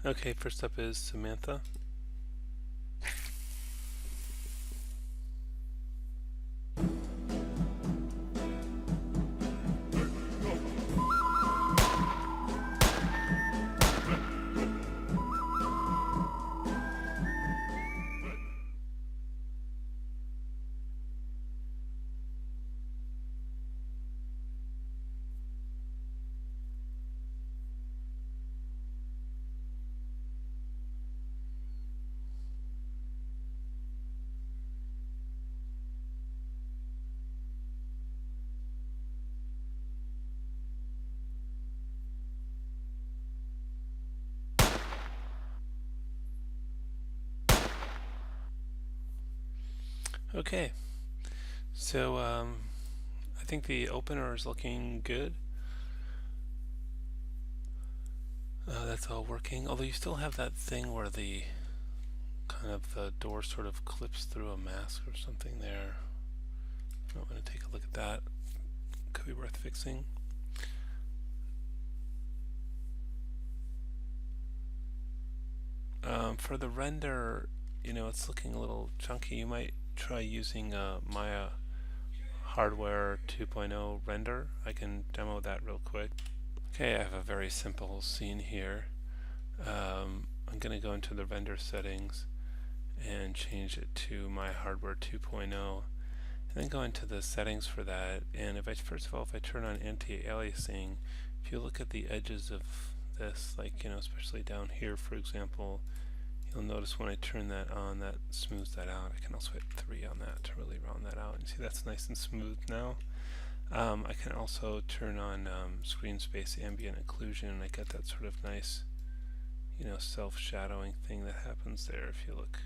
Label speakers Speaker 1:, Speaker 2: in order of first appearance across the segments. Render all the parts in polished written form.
Speaker 1: Okay, first up is Samantha. Okay, so I think the opener is looking good. That's all working, although you still have that thing where the kind of the door sort of clips through a mask or something there. I'm going to take a look at that. Could be worth fixing. For the render, it's looking a little chunky. You might try using Maya Hardware 2.0 render. I can demo that real quick. Okay, I have a very simple scene here. I'm going to go into the render settings and change it to my hardware 2.0, and then go into the settings for that. And first of all, if I turn on anti-aliasing, if you look at the edges of this, like especially down here, for example, you'll notice when I turn that on, that smooths that out. I can also hit 3 on that to really round that out, and see that's nice and smooth now. I can also turn on screen space ambient occlusion, and I get that sort of nice self-shadowing thing that happens there if you look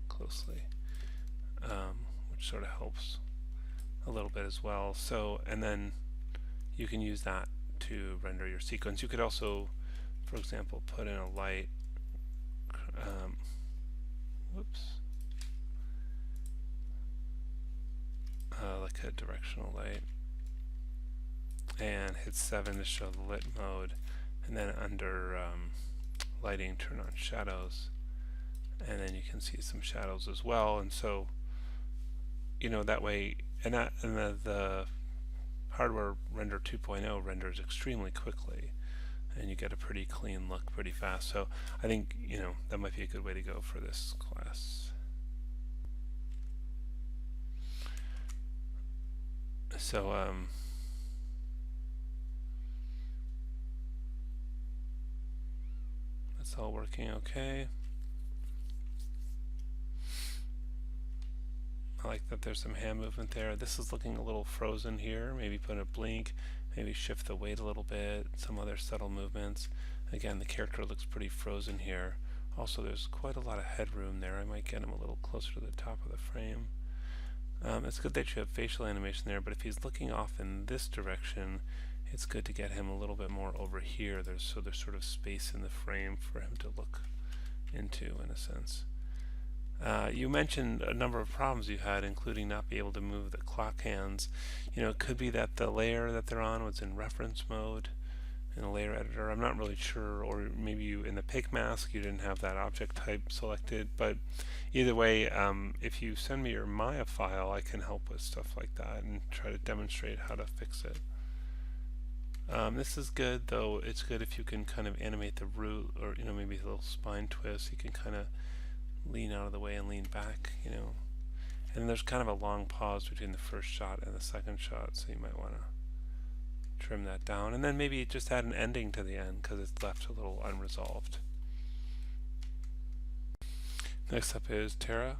Speaker 1: closely, which sort of helps a little bit as well. So, and then you can use that to render your sequence. You could also, for example, put in a light, like a directional light, and hit 7 to show the lit mode, and then under lighting, turn on shadows, and then you can see some shadows as well. And so that way, and the hardware render 2.0 renders extremely quickly, and you get a pretty clean look pretty fast. So I think that might be a good way to go for this class. So that's all working okay. I like that there's some hand movement there. This is looking a little frozen here. Maybe put a blink, maybe shift the weight a little bit, some other subtle movements. Again, the character looks pretty frozen here. Also, there's quite a lot of headroom there. I might get him a little closer to the top of the frame. It's good that you have facial animation there, but if he's looking off in this direction, it's good to get him a little bit more over here. There's sort of space in the frame for him to look into, in a sense. You mentioned a number of problems you had, including not being able to move the clock hands. It could be that the layer that they're on was in reference mode in the layer editor. I'm not really sure, or maybe in the pick mask you didn't have that object type selected. But either way, if you send me your Maya file, I can help with stuff like that and try to demonstrate how to fix it. This is good, though. It's good if you can kind of animate the root, or maybe a little spine twist. You can kind of lean out of the way and lean back, and there's kind of a long pause between the first shot and the second shot, so you might want to trim that down, and then maybe just add an ending to the end because it's left a little unresolved. Next up is Tara.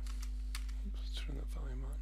Speaker 1: Let's turn the volume on.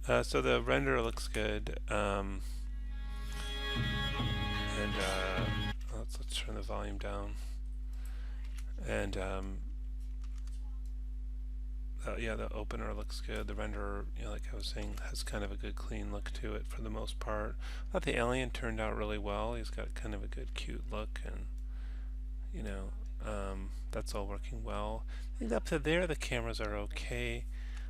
Speaker 1: So the render looks good, and let's turn the volume down. And yeah, the opener looks good. The render, like I was saying, has kind of a good clean look to it for the most part. I thought the alien turned out really well. He's got kind of a good, cute look, and you know, that's all working well. I think up to there the cameras are okay.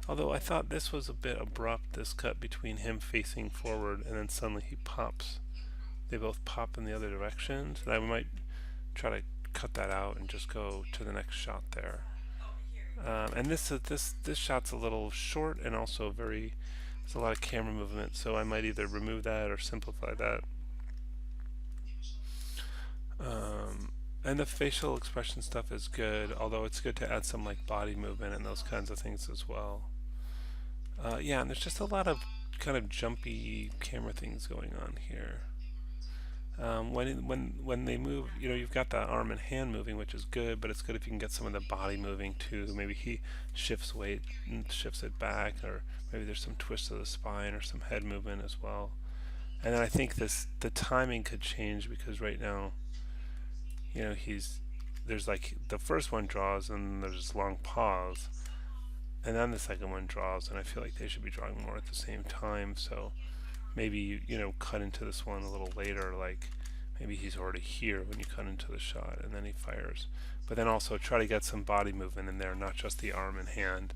Speaker 1: Although I thought this was a bit abrupt, this cut between him facing forward and then suddenly he pops. They both pop in the other directions, and I might try to cut that out and just go to the next shot there. And this shot's a little short and also very. There's a lot of camera movement, so I might either remove that or simplify that. And the facial expression stuff is good, although it's good to add some like body movement and those kinds of things as well. Yeah, and there's just a lot of kind of jumpy camera things going on here. When they move, you've got that arm and hand moving, which is good, but it's good if you can get some of the body moving too. Maybe he shifts weight and shifts it back, or maybe there's some twist of the spine or some head movement as well. And then I think the timing could change because right now, he's there's like the first one draws and there's this long pause, and then the second one draws, and I feel like they should be drawing more at the same time. So maybe cut into this one a little later, like maybe he's already here when you cut into the shot and then he fires. But then also try to get some body movement in there, not just the arm and hand.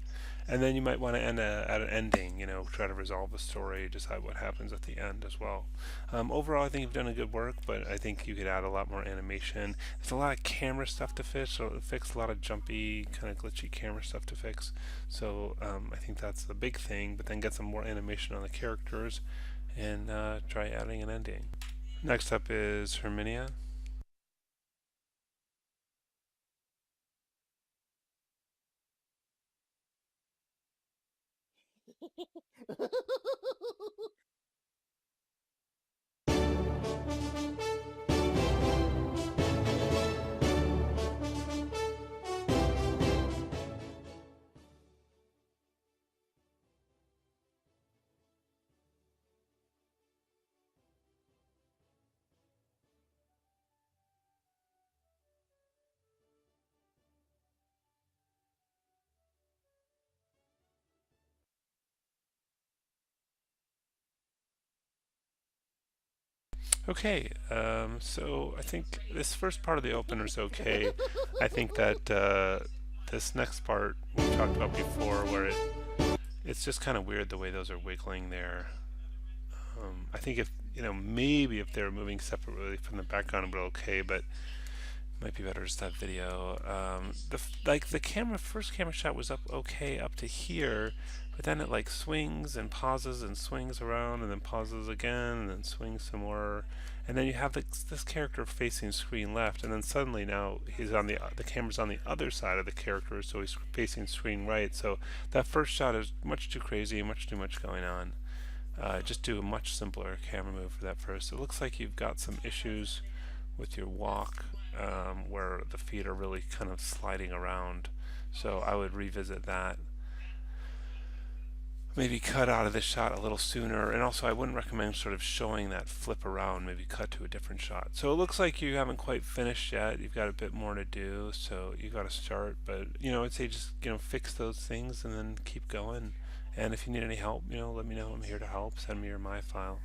Speaker 1: And then you might want to end at an ending, try to resolve the story, decide what happens at the end as well. Overall, I think you've done a good work, but I think you could add a lot more animation. There's a lot of camera stuff to fix a lot of jumpy, kind of glitchy camera stuff to fix. So I think that's the big thing, but then get some more animation on the characters and try adding an ending. Next up is Herminia. Okay, so I think this first part of the opener is okay. I think that this next part we talked about before, where it's just kind of weird the way those are wiggling there. I think if maybe if they were moving separately from the background, it would be okay, but might be better just to have video. The camera first camera shot was up okay up to here, but then it like swings and swings around and then pauses again and then swings some more, and then you have this character facing screen left, and then suddenly now he's on the camera's on the other side of the character, so he's facing screen right. So that first shot is much too crazy, much too much going on. Just do a much simpler camera move for that first. It looks like you've got some issues with your walk, where the feet are really kind of sliding around. So I would revisit that. Maybe cut out of this shot a little sooner, and also I wouldn't recommend sort of showing that flip around. Maybe cut to a different shot. So it looks like you haven't quite finished yet. You've got a bit more to do, so you got to start. But I'd say just fix those things and then keep going. And if you need any help, let me know. I'm here to help. Send me your my file.